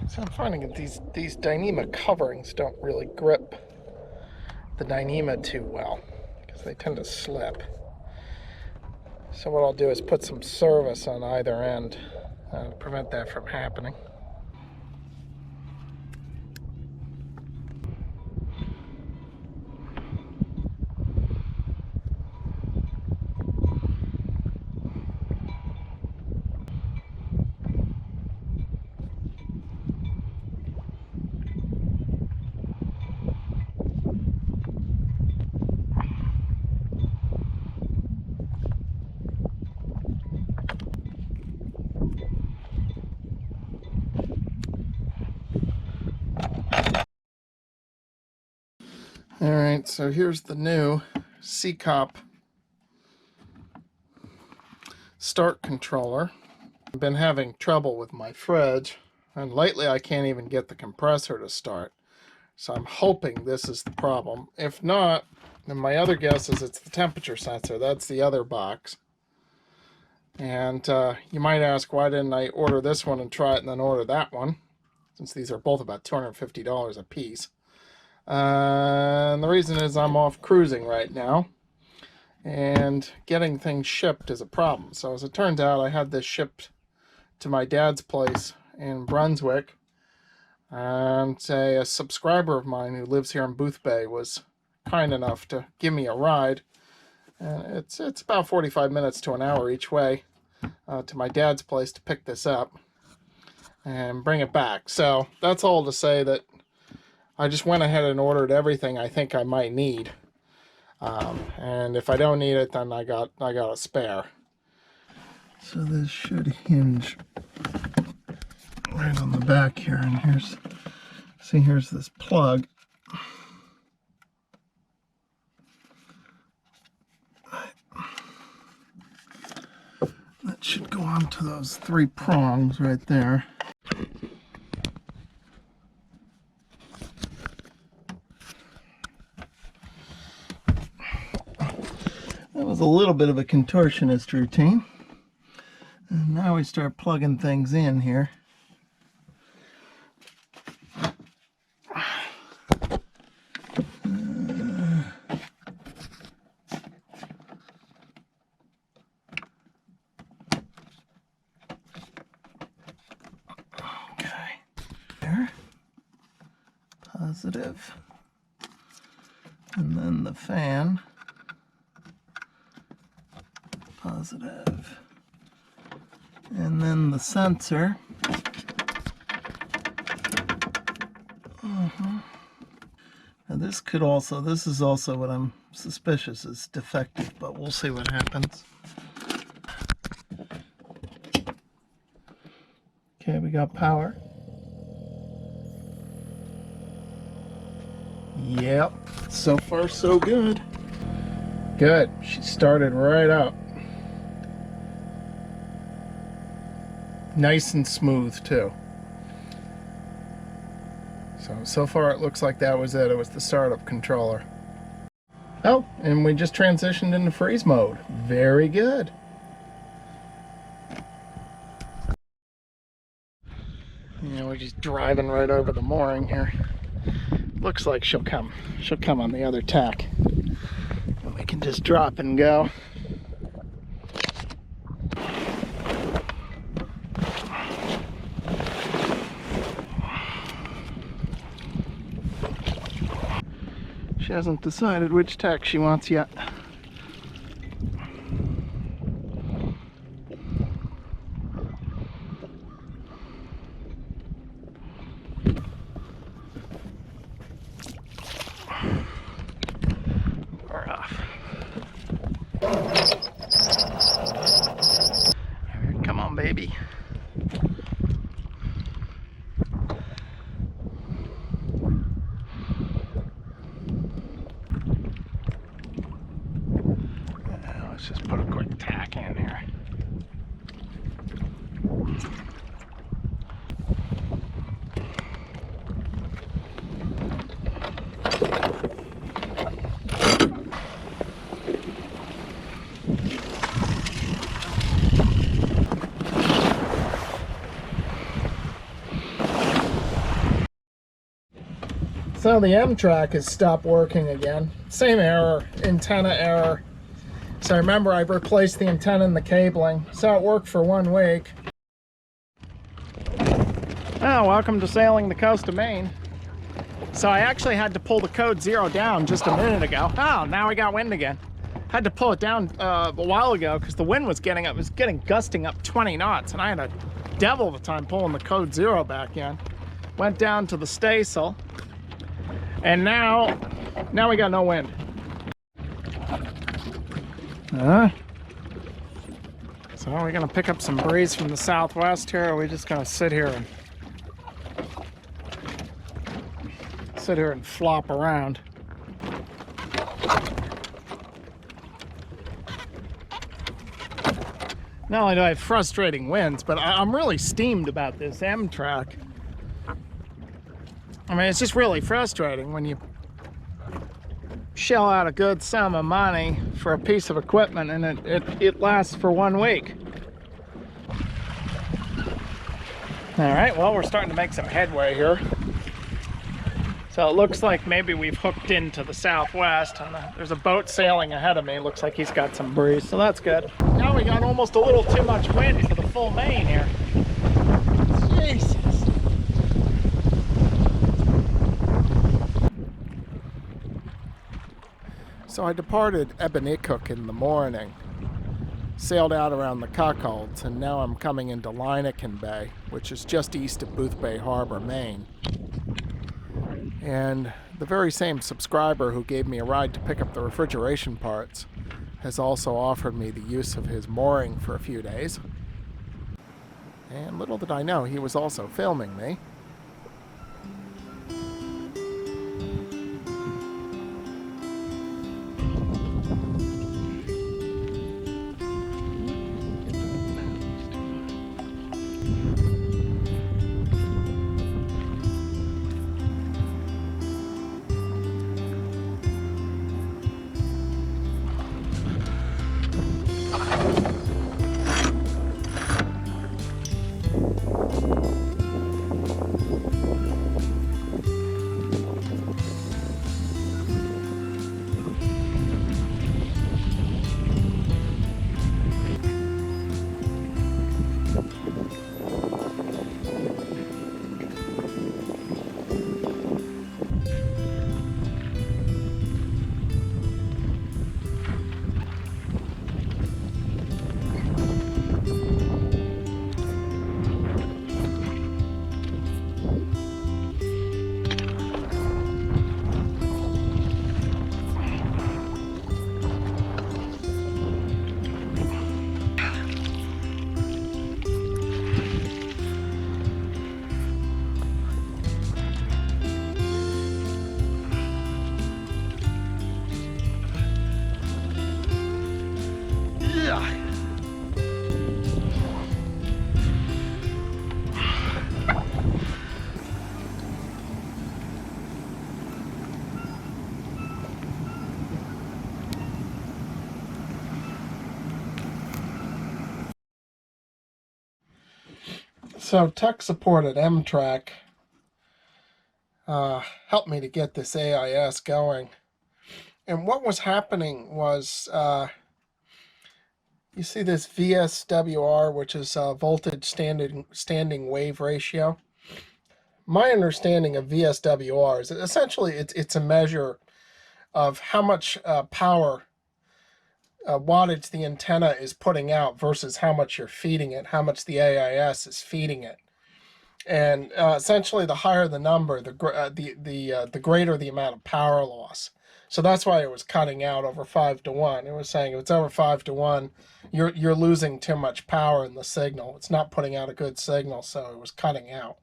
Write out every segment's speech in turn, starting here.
So I'm finding that these Dyneema coverings don't really grip the Dyneema too well because they tend to slip. So what I'll do is put some service on either end to prevent that from happening. Alright, so here's the new CCOP start controller. I've been having trouble with my fridge, and lately I can't even get the compressor to start. So I'm hoping this is the problem. If not, then my other guess is it's the temperature sensor. That's the other box. And you might ask, why didn't I order this one and try it and then order that one, since these are both about $250 a piece. And the reason is I'm off cruising right now, and getting things shipped is a problem. So as it turns out, I had this shipped to my dad's place in Brunswick, and a subscriber of mine who lives here in Booth Bay was kind enough to give me a ride. And it's about 45 minutes to an hour each way to my dad's place to pick this up and bring it back. So that's all to say that I just went ahead and ordered everything I think I might need, and if I don't need it, then I got a spare. So this should hinge right on the back here, and here's this plug. That should go onto those 3 prongs right there. That was a little bit of a contortionist routine. And now we start plugging things in here. Okay. There. Positive. And then the fan. Positive. And then the sensor. Now this is also what I'm suspicious is defective, but we'll see what happens. Okay, we got power. Yep, so far so good. Good, she started right up. Nice and smooth too. So far it looks like that was it. It was the startup controller. Oh, and we just transitioned into freeze mode. Very good. Yeah, we're just driving right over the mooring here. Looks like she'll come on the other tack. And we can just drop and go. She hasn't decided which tack she wants yet. We're off. Come on, baby. So the M-Track has stopped working again. Same error, antenna error. So remember, I replaced the antenna and the cabling. So it worked for 1 week. Oh, welcome to sailing the coast of Maine. So I actually had to pull the code 0 down just a minute ago. Oh, now we got wind again. Had to pull it down a while ago because the wind was getting gusting up 20 knots, and I had a devil of a time pulling the code 0 back in. Went down to the staysail, and now we got no wind. So are we gonna pick up some breeze from the southwest here, or are we just gonna sit here and flop around? Not only do I have frustrating winds, but I'm really steamed about this M-Track. I mean, it's just really frustrating when you shell out a good sum of money for a piece of equipment and it lasts for 1 week. All right, well, we're starting to make some headway here. So it looks like maybe we've hooked into the southwest, and there's a boat sailing ahead of me. Looks like he's got some breeze, so that's good. Now we got almost a little too much wind for the full main here. Jesus. So I departed Ebonicook in the morning, sailed out around the Cuckolds, and now I'm coming into Leineken Bay, which is just east of Boothbay Harbor, Maine. And the very same subscriber who gave me a ride to pick up the refrigeration parts has also offered me the use of his mooring for a few days. And little did I know, he was also filming me. So tech supported M-Track helped me to get this AIS going. And what was happening was, you see this VSWR, which is voltage standing wave ratio. My understanding of VSWR is that essentially it's a measure of how much power wattage the antenna is putting out versus how much you're feeding it, how much the AIS is feeding it. And essentially, the higher the number, the greater the amount of power loss. So that's why it was cutting out over 5-to-1. It was saying if it's over 5-to-1, you're losing too much power in the signal. It's not putting out a good signal, so it was cutting out.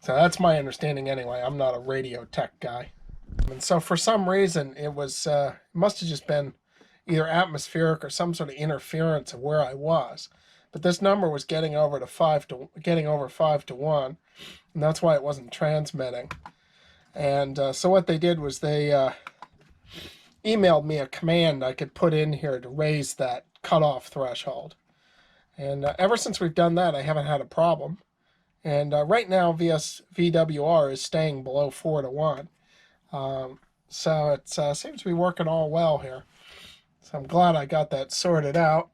So that's my understanding anyway. I'm not a radio tech guy. And so for some reason, it was must have just been either atmospheric or some sort of interference of where I was. But this number was getting over 5-to-1, and that's why it wasn't transmitting. And so what they did was they emailed me a command I could put in here to raise that cutoff threshold. And ever since we've done that, I haven't had a problem. And right now VWR is staying below 4-1. So it seems to be working all well here. So I'm glad I got that sorted out.